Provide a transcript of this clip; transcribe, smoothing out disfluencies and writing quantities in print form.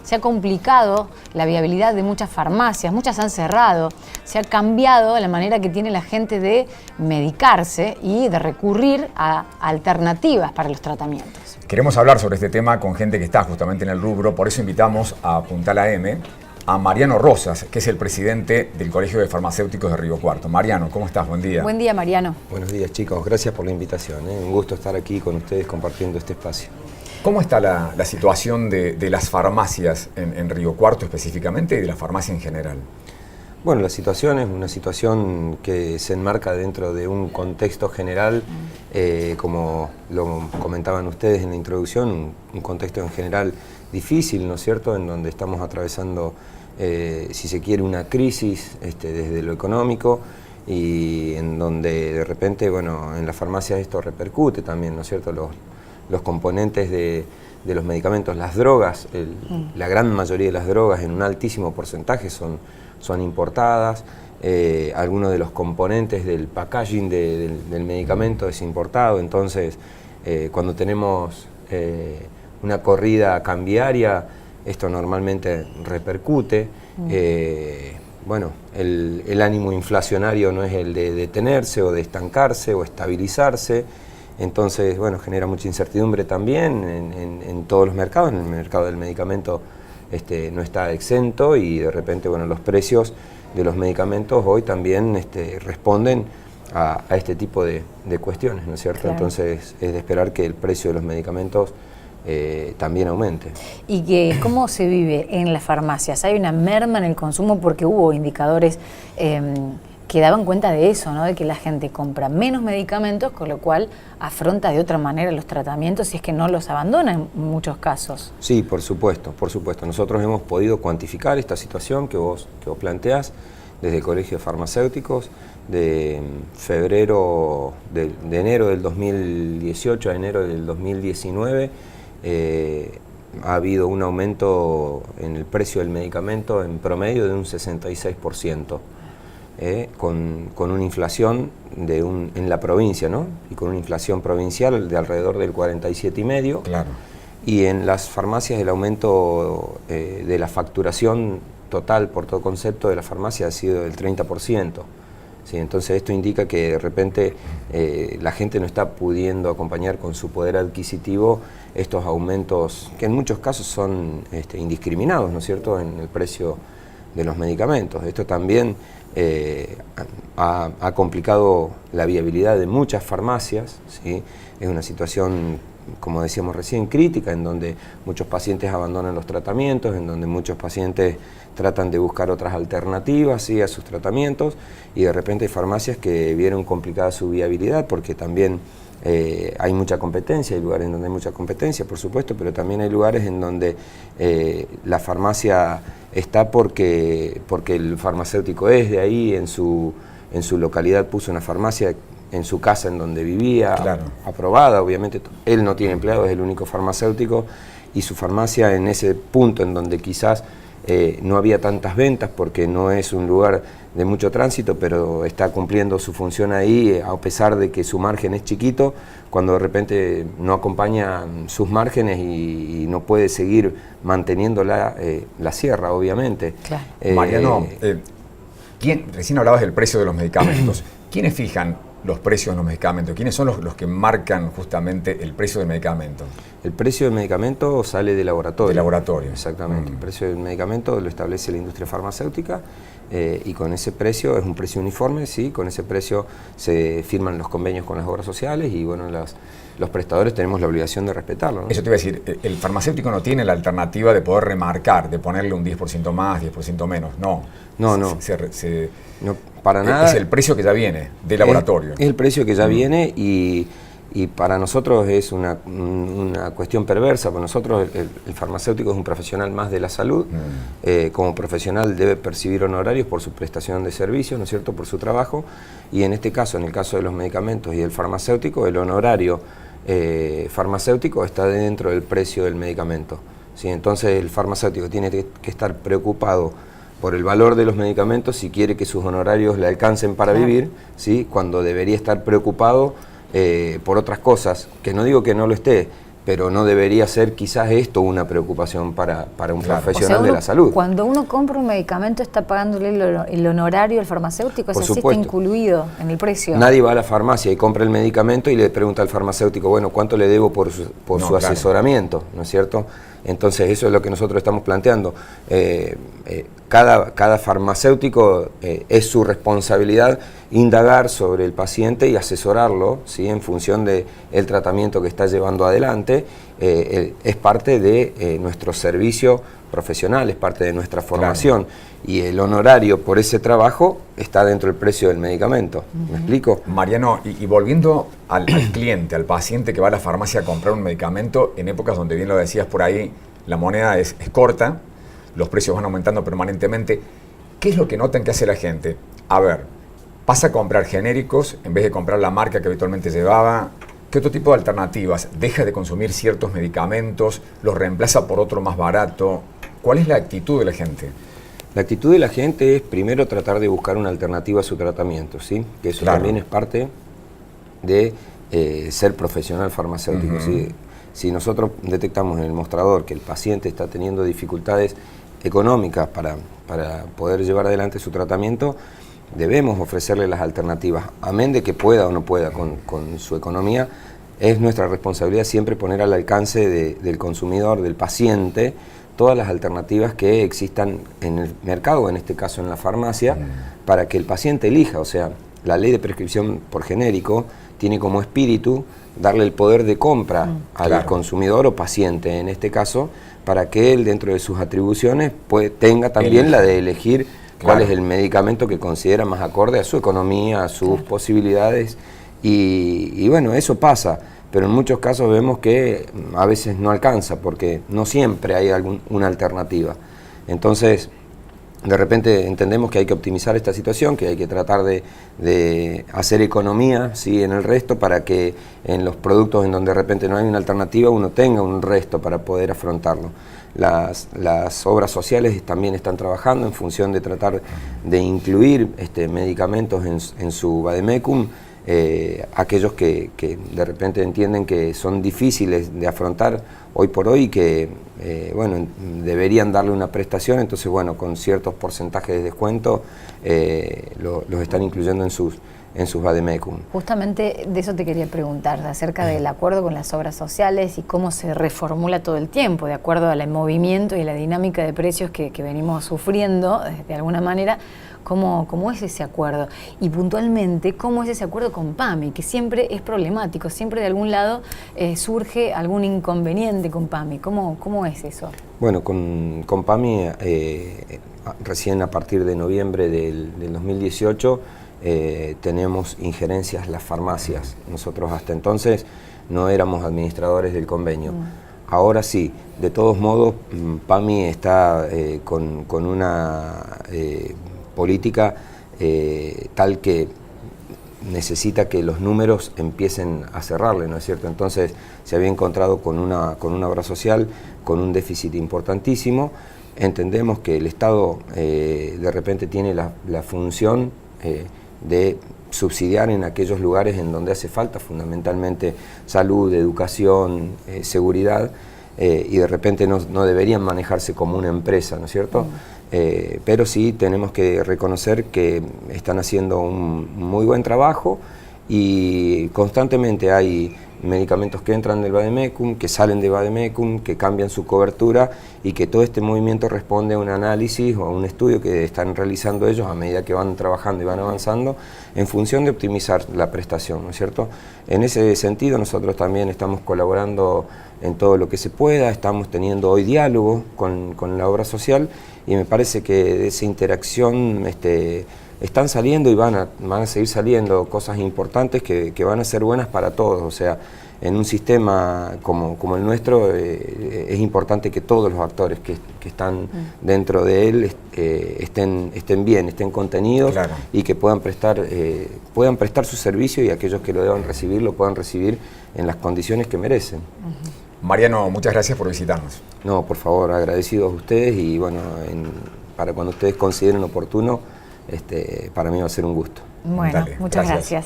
se ha complicado la viabilidad de muchas farmacias, muchas han cerrado, se ha cambiado la manera que tiene la gente de medicarse y de recurrir a alternativas para los tratamientos. Queremos hablar sobre este tema con gente que está justamente en el rubro, por eso invitamos a Puntal AM a Mariano Rosas, que es el presidente del Colegio de Farmacéuticos de Río Cuarto. Mariano, ¿cómo estás? Buen día. Buen día, Mariano. Buenos días, chicos. Gracias por la invitación. Un gusto estar aquí con ustedes compartiendo este espacio. ¿Cómo está la situación de las farmacias en Río Cuarto específicamente y de la farmacia en general? Bueno, la situación es una situación que se enmarca dentro de un contexto general, como lo comentaban ustedes en la introducción, un contexto en general difícil, ¿no es cierto?, en donde estamos atravesando, si se quiere, una crisis desde lo económico y en donde de repente, bueno, en las farmacias esto repercute también, ¿no es cierto?, los componentes de los medicamentos, las drogas, la gran mayoría de las drogas en un altísimo porcentaje son importadas, algunos de los componentes del packaging del medicamento es importado, entonces cuando tenemos una corrida cambiaria, esto normalmente repercute. Bueno, el ánimo inflacionario no es el de detenerse o de estancarse o estabilizarse, entonces, bueno, genera mucha incertidumbre también en todos los mercados. En el mercado del medicamento no está exento y de repente, bueno, los precios de los medicamentos hoy también responden a este tipo de cuestiones, ¿no es cierto? Claro. Entonces, es de esperar que el precio de los medicamentos también aumente. ¿Y cómo se vive en las farmacias? ¿Hay una merma en el consumo? Porque hubo indicadores que daban cuenta de eso, ¿no? De que la gente compra menos medicamentos, con lo cual afronta de otra manera los tratamientos y es que no los abandona en muchos casos. Sí, por supuesto, por supuesto. Nosotros hemos podido cuantificar esta situación que vos planteás desde el Colegio de Farmacéuticos, de enero del 2018 a enero del 2019, ha habido un aumento en el precio del medicamento en promedio de un 66%. Con una inflación en la provincia, ¿no? Y con una inflación provincial de alrededor del 47,5%. Claro. Y en las farmacias el aumento de la facturación total por todo concepto de la farmacia ha sido del 30%. ¿Sí? Entonces esto indica que de repente la gente no está pudiendo acompañar con su poder adquisitivo estos aumentos que en muchos casos son indiscriminados, ¿no es cierto?, en el precio de los medicamentos. Esto también ha complicado la viabilidad de muchas farmacias, ¿sí? Es una situación, como decíamos recién, crítica, en donde muchos pacientes abandonan los tratamientos, en donde muchos pacientes tratan de buscar otras alternativas, ¿sí?, a sus tratamientos, y de repente hay farmacias que vieron complicada su viabilidad porque también hay mucha competencia, hay lugares en donde hay mucha competencia, por supuesto, pero también hay lugares en donde la farmacia está porque el farmacéutico es de ahí, en su localidad puso una farmacia en su casa en donde vivía, claro, aprobada, obviamente él no tiene empleados, es el único farmacéutico, y su farmacia en ese punto en donde quizás no había tantas ventas porque no es un lugar de mucho tránsito, pero está cumpliendo su función ahí, a pesar de que su margen es chiquito, cuando de repente no acompaña sus márgenes y no puede seguir manteniendo la sierra, obviamente. Claro. Mariano, recién hablabas del precio de los medicamentos. ¿Quiénes fijan los precios de los medicamentos? ¿Quiénes son los que marcan justamente el precio del medicamento? El precio del medicamento sale de laboratorio. De laboratorio. Exactamente. El precio del medicamento lo establece la industria farmacéutica y con ese precio, es un precio uniforme, sí, con ese precio se firman los convenios con las obras sociales y bueno, los prestadores tenemos la obligación de respetarlo, ¿no? Eso te iba a decir, el farmacéutico no tiene la alternativa de poder remarcar, de ponerle un 10% más, 10% menos, no. No. No, para nada. Es el precio que ya viene del laboratorio. Es el precio que ya viene y para nosotros es una cuestión perversa, porque nosotros, el farmacéutico es un profesional más de la salud, como profesional debe percibir honorarios por su prestación de servicios, ¿no es cierto?, por su trabajo, y en este caso, en el caso de los medicamentos y del farmacéutico, el honorario farmacéutico está dentro del precio del medicamento, ¿sí? Entonces el farmacéutico tiene que estar preocupado por el valor de los medicamentos si quiere que sus honorarios le alcancen para vivir, ¿sí?, cuando debería estar preocupado por otras cosas, que no digo que no lo esté, pero no debería ser quizás esto una preocupación para un profesional de la salud. Cuando uno compra un medicamento está pagándole el honorario al farmacéutico, Por así supuesto. está incluido en el precio. Nadie va a la farmacia y compra el medicamento y le pregunta al farmacéutico, bueno, ¿cuánto le debo por su asesoramiento? ¿No es cierto? Entonces eso es lo que nosotros estamos planteando. Cada farmacéutico es su responsabilidad indagar sobre el paciente y asesorarlo, ¿sí? En función del tratamiento que está llevando adelante. Es parte de nuestro servicio profesional, es parte de nuestra formación. Y el honorario por ese trabajo está dentro del precio del medicamento. ¿Me explico? Mariano, y volviendo al cliente, al paciente que va a la farmacia a comprar un medicamento, en épocas donde, bien lo decías por ahí, la moneda es corta, los precios van aumentando permanentemente, ¿qué es lo que notan que hace la gente? A ver, pasa a comprar genéricos en vez de comprar la marca que habitualmente llevaba. ¿Qué otro tipo de alternativas? ¿Deja de consumir ciertos medicamentos? ¿Los reemplaza por otro más barato? ¿Cuál es la actitud de la gente? La actitud de la gente es primero tratar de buscar una alternativa a su tratamiento, ¿sí? Que eso también es parte de ser profesional farmacéutico. ¿Sí? Si nosotros detectamos en el mostrador que el paciente está teniendo dificultades económicas para poder llevar adelante su tratamiento, debemos ofrecerle las alternativas. Amén de que pueda o no pueda con su economía, es nuestra responsabilidad siempre poner al alcance del consumidor, del paciente, todas las alternativas que existan en el mercado, en este caso en la farmacia, para que el paciente elija. O sea, la ley de prescripción por genérico tiene como espíritu darle el poder de compra al consumidor o paciente, en este caso, para que él, dentro de sus atribuciones, tenga también la de elegir cuál es el medicamento que considera más acorde a su economía, a sus posibilidades. Y bueno, eso pasa. Pero en muchos casos vemos que a veces no alcanza, porque no siempre hay una alternativa. Entonces, de repente entendemos que hay que optimizar esta situación, que hay que tratar de hacer economía, ¿sí? En el resto, para que en los productos en donde de repente no hay una alternativa, uno tenga un resto para poder afrontarlo. Las obras sociales también están trabajando en función de tratar de incluir medicamentos en su vademecum. Aquellos que de repente entienden que son difíciles de afrontar hoy por hoy y que bueno, deberían darle una prestación, entonces bueno, con ciertos porcentajes de descuento los están incluyendo en sus vademecum. Justamente de eso te quería preguntar, acerca del acuerdo con las obras sociales y cómo se reformula todo el tiempo, de acuerdo al movimiento y la dinámica de precios que venimos sufriendo de alguna manera. ¿Cómo es ese acuerdo? Y puntualmente, ¿cómo es ese acuerdo con PAMI? Que siempre es problemático, siempre de algún lado surge algún inconveniente con PAMI. ¿Cómo es eso? Bueno, con PAMI, recién a partir de noviembre del 2018, tenemos injerencias las farmacias. Nosotros hasta entonces no éramos administradores del convenio. Ahora sí, de todos modos, PAMI está con una política tal que necesita que los números empiecen a cerrarle, ¿no es cierto? Entonces se había encontrado con una obra social con un déficit importantísimo. Entendemos que el Estado de repente tiene la función de subsidiar en aquellos lugares en donde hace falta, fundamentalmente salud, educación, seguridad, y de repente no deberían manejarse como una empresa, ¿no es cierto? Pero sí tenemos que reconocer que están haciendo un muy buen trabajo y constantemente hay medicamentos que entran del vademecum, que salen de vademecum, que cambian su cobertura y que todo este movimiento responde a un análisis o a un estudio que están realizando ellos a medida que van trabajando y van avanzando en función de optimizar la prestación, ¿no es cierto? En ese sentido nosotros también estamos colaborando en todo lo que se pueda, estamos teniendo hoy diálogo con la obra social y me parece que de esa interacción están saliendo y van a seguir saliendo cosas importantes que van a ser buenas para todos. O sea, en un sistema como el nuestro es importante que todos los actores que están dentro de él estén bien, estén contenidos y que puedan prestar su servicio y aquellos que lo deban recibir lo puedan recibir en las condiciones que merecen. Mariano, muchas gracias por visitarnos. No, por favor, agradecidos a ustedes y bueno, para cuando ustedes consideren oportuno, para mí va a ser un gusto. Bueno, muchas gracias.